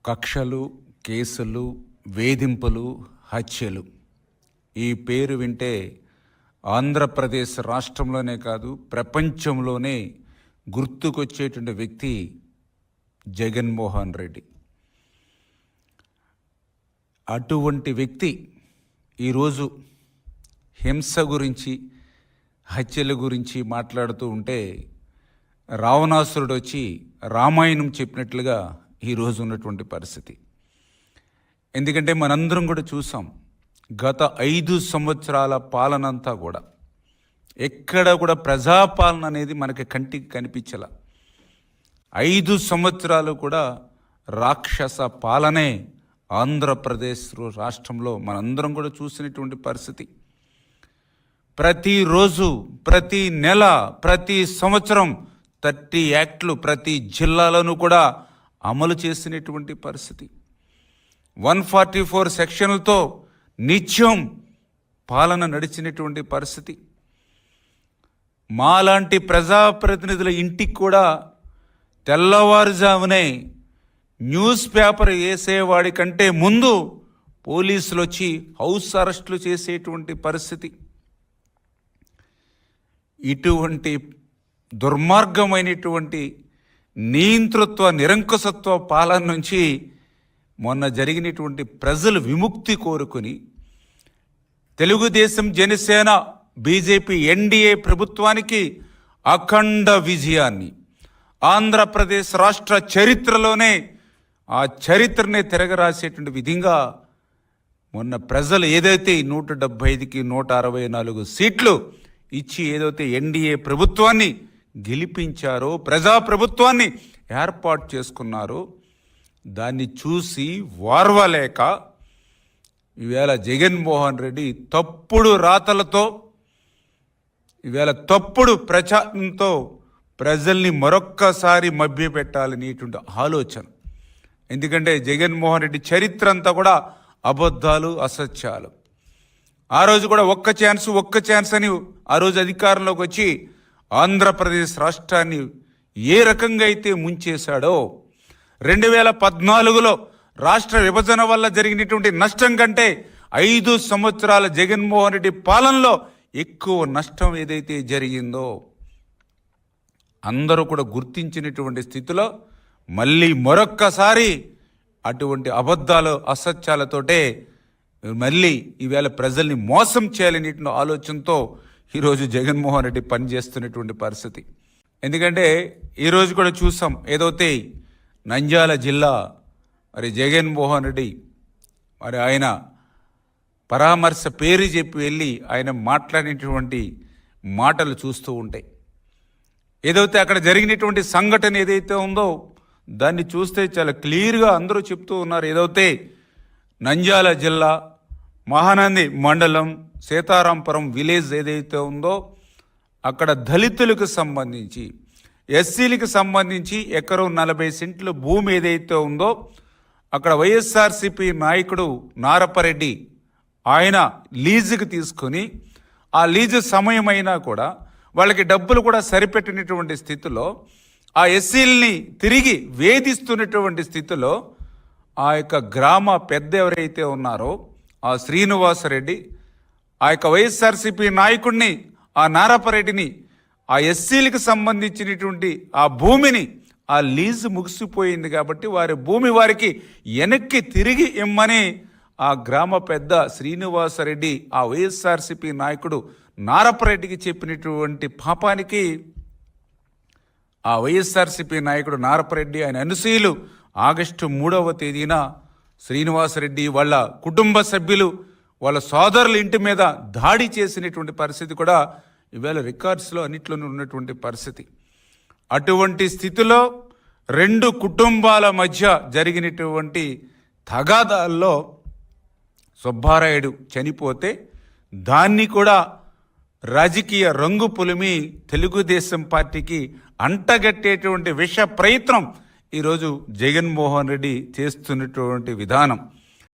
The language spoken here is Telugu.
కక్షలు, కేసులు, వేధింపులు, హత్యలు. ఈ పేరు వింటే ఆంధ్రప్రదేశ్ రాష్ట్రంలోనే కాదు ప్రపంచంలోనే గుర్తుకొచ్చేటువంటి వ్యక్తి జగన్మోహన్ రెడ్డి. అటువంటి వ్యక్తి ఈరోజు హింస గురించి, హత్యల గురించి మాట్లాడుతూ ఉంటే రావణాసురుడు వచ్చి రామాయణం చెప్పినట్లుగా ఈరోజు ఉన్నటువంటి పరిస్థితి. ఎందుకంటే మనందరం కూడా చూసాం, గత 5 సంవత్సరాల పాలనంతా కూడా ఎక్కడ కూడా ప్రజాపాలన అనేది మనకి కంటికి కనిపించల. 5 సంవత్సరాలు కూడా రాక్షస పాలనే ఆంధ్రప్రదేశ్ రాష్ట్రంలో మనందరం కూడా చూసినటువంటి పరిస్థితి. ప్రతిరోజు, ప్రతి నెల, ప్రతి సంవత్సరం 30 యాక్ట్లు ప్రతి జిల్లాలోనూ కూడా అమలు చేసినటువంటి పరిస్థితి. 144 సెక్షన్లతో నిత్యం పాలన నడిచినటువంటి పరిస్థితి. మాలాంటి ప్రజాప్రతినిధుల ఇంటికి కూడా తెల్లవారుజామునే న్యూస్ పేపర్ వేసేవాడి కంటే ముందు పోలీసులు వచ్చి హౌస్ అరెస్టులు చేసేటువంటి పరిస్థితి. ఇటువంటి దుర్మార్గమైనటువంటి నియంతృత్వ, నిరంకుశత్వ పాలన నుంచి మొన్న జరిగినటువంటి ప్రజలు విముక్తి కోరుకుని తెలుగుదేశం, జనసేన, బీజేపీ, ఎన్డీఏ ప్రభుత్వానికి అఖండ విజయాన్ని, ఆంధ్రప్రదేశ్ రాష్ట్ర చరిత్రలోనే ఆ చరిత్రనే తిరగరాసేటువంటి విధంగా మొన్న ప్రజలు ఏదైతే 175కి 164 సీట్లు ఇచ్చి ఏదైతే ఎన్డీఏ ప్రభుత్వాన్ని గెలిపించారో, ప్రజాప్రభుత్వాన్ని ఏర్పాటు చేసుకున్నారో, దాన్ని చూసి వార్వలేక ఈవేళ జగన్మోహన్ రెడ్డి తప్పుడు రాతలతో, ఈవేళ తప్పుడు ప్రచారంతో ప్రజల్ని మరొక్కసారి మభ్యపెట్టాలనేటువంటి ఆలోచన. ఎందుకంటే జగన్మోహన్ రెడ్డి చరిత్ర అంతా కూడా అబద్ధాలు, అసత్యాలు. ఆ రోజు కూడా ఒక్క ఛాన్స్ అని ఆ రోజు అధికారంలోకి వచ్చి ఆంధ్రప్రదేశ్ రాష్ట్రాన్ని ఏ రకంగా అయితే ముంచేశాడో, 2014లో రాష్ట్ర విభజన వల్ల జరిగినటువంటి నష్టం కంటే 5 సంవత్సరాల జగన్మోహన్ రెడ్డి పాలనలో ఎక్కువ నష్టం ఏదైతే జరిగిందో అందరూ కూడా గుర్తించినటువంటి స్థితిలో మళ్ళీ మరొక్కసారి అటువంటి అబద్ధాలు, అసత్యాలతోటే మళ్ళీ ఈవేళ ప్రజల్ని మోసం చేయాలనేటువంటి ఆలోచనతో ఈరోజు జగన్మోహన్ రెడ్డి పనిచేస్తున్నటువంటి పరిస్థితి. ఎందుకంటే ఈరోజు కూడా చూసాం, ఏదైతే నంద్యాల జిల్లా మరి జగన్మోహన్ రెడ్డి మరి ఆయన పరామర్శ పేరు చెప్పి వెళ్ళి ఆయన మాట్లాడినటువంటి మాటలు చూస్తూ ఉంటాయి. ఏదైతే అక్కడ జరిగినటువంటి సంఘటన ఏదైతే ఉందో దాన్ని చూస్తే చాలా క్లియర్గా అందరూ చెప్తూ ఉన్నారు. ఏదైతే నంద్యాల జిల్లా మహానంది మండలం సీతారాంపురం విలేజ్ ఏదైతే ఉందో అక్కడ దళితులకు సంబంధించి, ఎస్సీలకు సంబంధించి ఎకరం 40 సెంట్ల భూమి ఏదైతే ఉందో అక్కడ వైఎస్ఆర్సీపీ నాయకుడు నారపరెడ్డి ఆయన లీజుకి తీసుకొని, ఆ లీజు సమయమైనా కూడా వాళ్ళకి డబ్బులు కూడా సరిపెట్టినటువంటి స్థితిలో, ఆ ఎస్సీలని తిరిగి వేధిస్తున్నటువంటి స్థితిలో ఆ యొక్క గ్రామ పెద్ద ఎవరైతే ఉన్నారో ఆ శ్రీనివాసరెడ్డి ఆ యొక్క వైఎస్ఆర్సీపీ నాయకుడిని, ఆ నారపరెడ్డిని, ఆ ఎస్సీలకు సంబంధించినటువంటి ఆ భూమిని, ఆ లీజు ముగిసిపోయింది కాబట్టి వారి భూమి వారికి వెనక్కి తిరిగి ఇమ్మని ఆ గ్రామ పెద్ద శ్రీనివాసరెడ్డి ఆ వైఎస్ఆర్సీపీ నాయకుడు నారపరెడ్డికి చెప్పినటువంటి పాపానికి ఆ వైఎస్ఆర్సీపీ నాయకుడు నారపరెడ్డి ఆయన అనుసూయులు ఆగస్టు 3వ తేదీన శ్రీనివాసరెడ్డి వాళ్ళ కుటుంబ సభ్యులు, వాళ్ళ సోదరుల ఇంటి మీద దాడి చేసినటువంటి పరిస్థితి కూడా ఈవేళ రికార్డ్స్లో అన్నిట్లోనూ ఉన్నటువంటి పరిస్థితి. అటువంటి స్థితిలో 2 కుటుంబాల మధ్య జరిగినటువంటి తగాదాల్లో సుబ్బారాయుడు చనిపోతే దాన్ని కూడా రాజకీయ రంగు పులిమి తెలుగుదేశం పార్టీకి అంటగట్టేటువంటి విష ప్రయత్నం ఈరోజు జగన్మోహన్ రెడ్డి చేస్తున్నటువంటి విధానం.